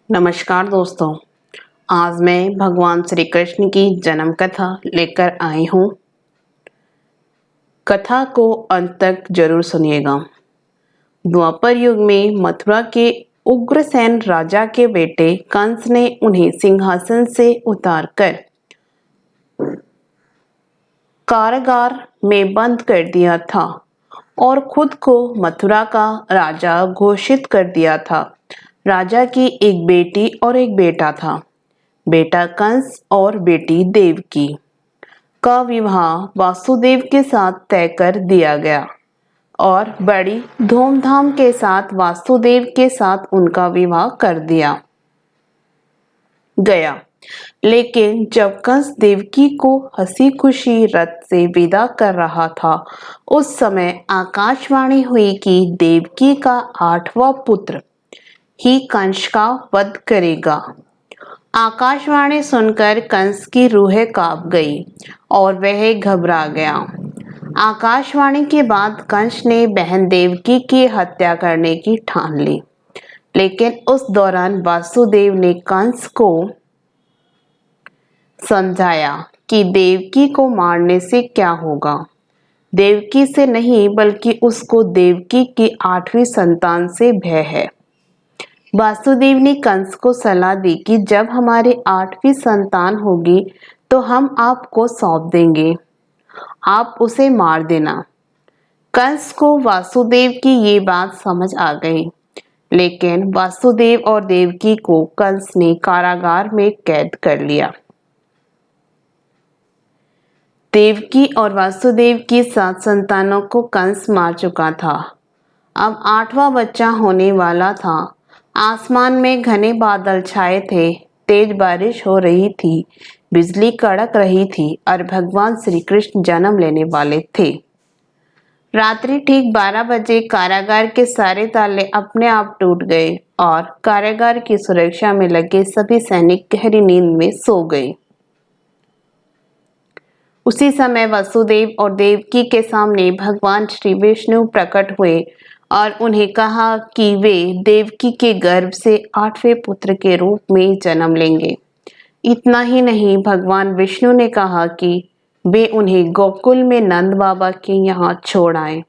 नमस्कार दोस्तों। आज मैं भगवान श्री कृष्ण की जन्म कथा लेकर आई हूँ। कथा को अंत तक जरूर सुनिएगा। द्वापर युग में मथुरा के उग्रसेन राजा के बेटे कंस ने उन्हें सिंहासन से उतारकर कारागार में बंद कर दिया था और खुद को मथुरा का राजा घोषित कर दिया था। राजा की एक बेटी और एक बेटा था। बेटा कंस और बेटी देवकी का विवाह वासुदेव के साथ तय कर दिया गया और बड़ी धूमधाम के साथ वासुदेव के साथ उनका विवाह कर दिया गया। लेकिन जब कंस देवकी को हंसी खुशी रथ से विदा कर रहा था, उस समय आकाशवाणी हुई कि देवकी का 8वां पुत्र ही कंस का वध करेगा। आकाशवाणी सुनकर कंस की रूह कांप गई और वह घबरा गया। आकाशवाणी के बाद कंस ने बहन देवकी की हत्या करने की ठान ली। लेकिन उस दौरान वासुदेव ने कंस को समझाया कि देवकी को मारने से क्या होगा। देवकी से नहीं, बल्कि उसको देवकी की 8वीं संतान से भय है। वासुदेव ने कंस को सलाह दी कि जब हमारी 8वीं संतान होगी तो हम आपको सौंप देंगे, आप उसे मार देना। कंस को वासुदेव की ये बात समझ आ गई, लेकिन वासुदेव और देवकी को कंस ने कारागार में कैद कर लिया। देवकी और वासुदेव की 7 संतानों को कंस मार चुका था। अब 8वां बच्चा होने वाला था। आसमान में घने बादल छाए थे, तेज बारिश हो रही थी, बिजली कड़क रही थी और भगवान श्री कृष्ण जन्म लेने वाले थे। रात्रि ठीक 12 बजे कारागार के सारे ताले अपने आप टूट गए और कारागार की सुरक्षा में लगे सभी सैनिक गहरी नींद में सो गए। उसी समय वसुदेव और देवकी के सामने भगवान श्री विष्णु प्रकट हुए और उन्हें कहा कि वे देवकी के गर्भ से 8वें पुत्र के रूप में जन्म लेंगे। इतना ही नहीं, भगवान विष्णु ने कहा कि वे उन्हें गोकुल में नंद बाबा के यहाँ छोड़ आए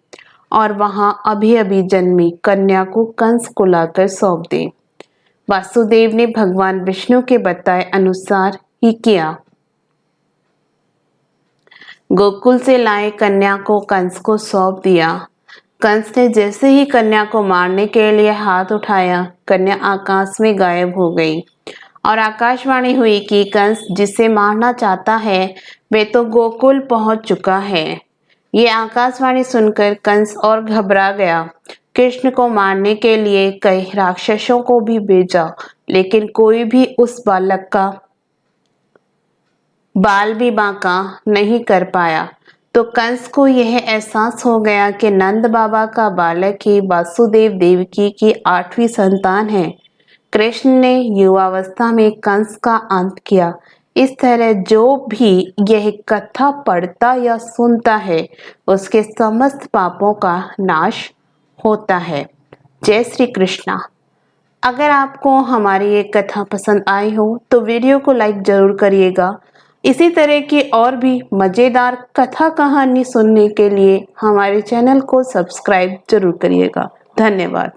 और वहां अभी अभी जन्मी कन्या को कंस को लाकर सौंप दें। वासुदेव ने भगवान विष्णु के बताए अनुसार ही किया। गोकुल से लाए कन्या को कंस को सौंप दिया। कंस ने जैसे ही कन्या को मारने के लिए हाथ उठाया, कन्या आकाश में गायब हो गई और आकाशवाणी हुई कि कंस जिसे मारना चाहता है वे तो गोकुल पहुंच चुका है। ये आकाशवाणी सुनकर कंस और घबरा गया। कृष्ण को मारने के लिए कई राक्षसों को भी भेजा, लेकिन कोई भी उस बालक का बाल भी बांका नहीं कर पाया। तो कंस को यह एहसास हो गया कि नंद बाबा का बालक ही वासुदेव देवकी की 8वीं संतान है। कृष्ण ने युवावस्था में कंस का अंत किया। इस तरह जो भी यह कथा पढ़ता या सुनता है, उसके समस्त पापों का नाश होता है। जय श्री कृष्णा। अगर आपको हमारी ये कथा पसंद आई हो तो वीडियो को लाइक जरूर करिएगा। इसी तरह की और भी मज़ेदार कथा कहानी सुनने के लिए हमारे चैनल को सब्सक्राइब जरूर करिएगा। धन्यवाद।